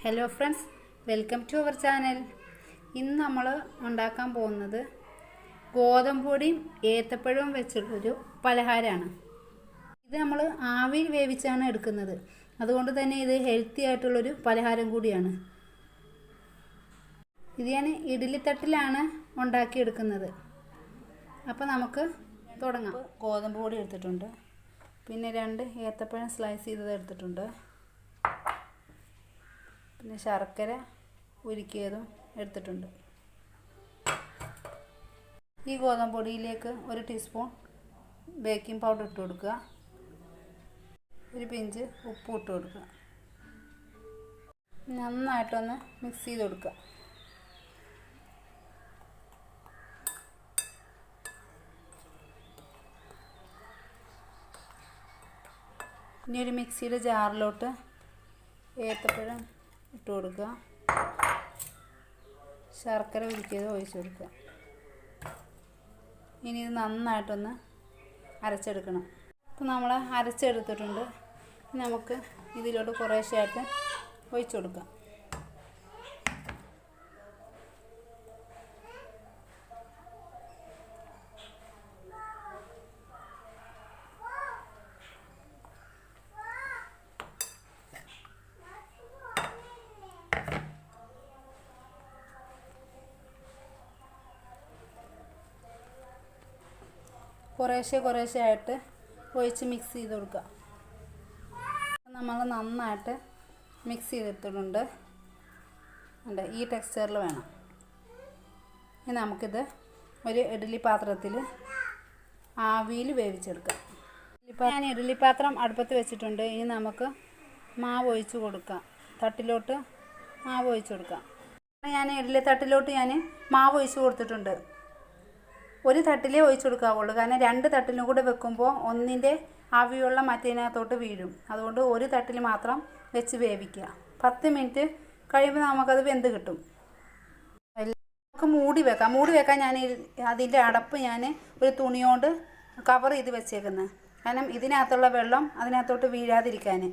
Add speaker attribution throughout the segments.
Speaker 1: Hello friends, welcome to our channel. ഇന്ന് നമ്മൾ ഉണ്ടാക്കാൻ പോകുന്നത് ഗോതമ്പ് പൊടിയും ഏത്തപ്പഴവും വെച്ചുള്ളൊരു പലഹാരമാണ്. ഇത് നമ്മൾ ആവിയിൽ വേവിച്ചാണ് എടുക്കുന്നത്. അതുകൊണ്ട് തന്നെ ഇത് ഹെൽത്തി ആയിട്ടുള്ളൊരു പലഹാരം കൂടിയാണ്. ഇത് ഞാൻ ഇഡ്ഡലിത്തട്ടിലാണ് ഉണ്ടാക്കിയെടുക്കുന്നത്. അപ്പോൾ നമുക്ക് തുടങ്ങാം. ഗോതമ്പ് പൊടി എടുത്തിട്ടുണ്ട്, പിന്നെ 2 ഏത്തപ്പഴം സ്ലൈസ് ചെയ്തത് എടുത്തിട്ടുണ്ട്, പിന്നെ ശർക്കര ഉരുക്കിയതും എടുത്തിട്ടുണ്ട്. ഈ ഗോതമ്പ് പൊടിയിലേക്ക് 1 ടീസ്പൂൺ ബേക്കിംഗ് പൗഡർ ഇട്ട് കൊടുക്കുക, 1 പിഞ്ച് ഉപ്പ് ഇട്ട് കൊടുക്കുക. നന്നായിട്ടൊന്ന് മിക്സ് ചെയ്ത് കൊടുക്കുക. ഇനി ഒരു മിക്സിയുടെ ജാറിലോട്ട് ഏത്തപ്പഴം ഇട്ട് കൊടുക്കുക, ശർക്കര ഉരുക്കിയത് ഒഴിച്ച് കൊടുക്കുക. ഇനി ഇത് നന്നായിട്ടൊന്ന് അരച്ചെടുക്കണം. അപ്പോൾ നമ്മൾ അരച്ചെടുത്തിട്ടുണ്ട്. നമുക്ക് ഇതിലോട്ട് കുറേശ്ശെയായിട്ട് ഒഴിച്ച് കൊടുക്കാം. കുറേശ്ശെ ആയിട്ട് ഒഴിച്ച് മിക്സ് ചെയ്ത് കൊടുക്കുക. നമ്മൾ നന്നായിട്ട് മിക്സ് ചെയ്തെടുത്തിട്ടുണ്ട്. ഈ ടെക്സ്ചറിൽ വേണം. ഇനി നമുക്കിത് ഒരു ഇഡ്ഡലി പാത്രത്തിൽ ആവിയിൽ വേവിച്ചെടുക്കാം. ഇപ്പോൾ ഞാൻ ഇഡ്ഡലി പാത്രം അടുപ്പത്ത് വെച്ചിട്ടുണ്ട്. ഇനി നമുക്ക് മാവ് ഒഴിച്ച് കൊടുക്കാം. തട്ടിലോട്ട് മാവ് ഒഴിച്ച് കൊടുക്കാം. ഞാൻ ഇഡ്ഡലി തട്ടിലോട്ട് മാവ് ഒഴിച്ച് കൊടുത്തിട്ടുണ്ട്. 1 തട്ടിലേ ഒഴിച്ചു കൊടുക്കാവുള്ളൂ. കാരണം 2 തട്ടിലും കൂടെ വെക്കുമ്പോൾ ഒന്നിൻ്റെ ആവിയുള്ള മറ്റേതിനകത്തോട്ട് വീഴും. അതുകൊണ്ട് 1 തട്ടിൽ മാത്രം വെച്ച് വേവിക്കുക. 10 മിനിറ്റ് കഴിയുമ്പോൾ നമുക്കത് വെന്ത് കിട്ടും. നമുക്ക് മൂടി വെക്കാൻ ഞാൻ അതിൻ്റെ അടപ്പ് ഒരു തുണിയോണ്ട് കവർ ചെയ്ത് വെച്ചേക്കുന്നത്. കാരണം ഇതിനകത്തുള്ള വെള്ളം അതിനകത്തോട്ട് വീഴാതിരിക്കാൻ.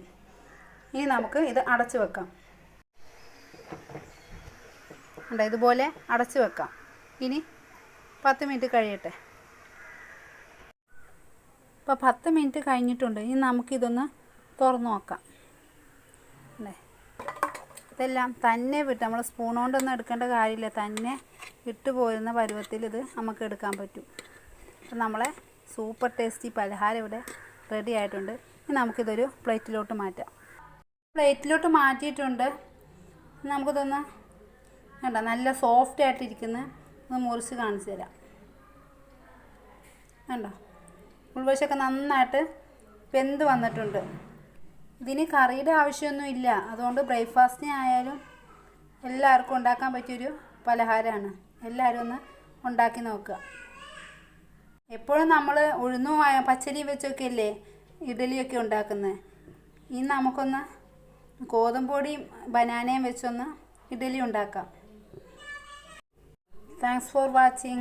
Speaker 1: ഇനി നമുക്ക് ഇത് അടച്ച് വെക്കാം. ഇതുപോലെ അടച്ച് വെക്കാം. ഇനി 10 മിനിറ്റ് കഴിയട്ടെ. ഇപ്പോൾ 10 മിനിറ്റ് കഴിഞ്ഞിട്ടുണ്ട്. ഇനി നമുക്കിതൊന്ന് തുറന്ന് നോക്കാം. ഇതെല്ലാം തന്നെ വിട്ട്, നമ്മൾ സ്പൂൺ കൊണ്ടൊന്നും എടുക്കേണ്ട കാര്യമില്ല, തന്നെ വിട്ടു പോരുന്ന പരുവത്തിൽ ഇത് നമുക്ക് എടുക്കാൻ പറ്റും. അപ്പം നമ്മളെ സൂപ്പർ ടേസ്റ്റി പലഹാരം ഇവിടെ റെഡി ആയിട്ടുണ്ട്. ഇനി നമുക്കിതൊരു പ്ലേറ്റിലോട്ട് മാറ്റാം. പ്ലേറ്റിലോട്ട് മാറ്റിയിട്ടുണ്ട്. നമുക്കിതൊന്ന് നല്ല സോഫ്റ്റ് ആയിട്ടിരിക്കുന്ന ഒന്ന് മുറിച്ച് കാണിച്ചു തരാം. കണ്ടോ, ഉൾവശമൊക്കെ നന്നായിട്ട് വെന്ത് വന്നിട്ടുണ്ട്. ഇതിന് കറിയുടെ ആവശ്യമൊന്നുമില്ല. അതുകൊണ്ട് ബ്രേക്ക്ഫാസ്റ്റിന് ആയാലും എല്ലാവർക്കും ഉണ്ടാക്കാൻ പറ്റിയൊരു പലഹാരമാണ്. എല്ലാവരും ഒന്ന് ഉണ്ടാക്കി നോക്കുക. എപ്പോഴും നമ്മൾ ഉഴുന്നും പച്ചരിയും വെച്ചൊക്കെ അല്ലേ ഇഡ്ഡലിയൊക്കെ ഉണ്ടാക്കുന്നത്. ഇനി നമുക്കൊന്ന് ഗോതമ്പ് പൊടിയും ബനാനയും വെച്ചൊന്ന് ഇഡ്ഡലി ഉണ്ടാക്കാം. Thanks for watching.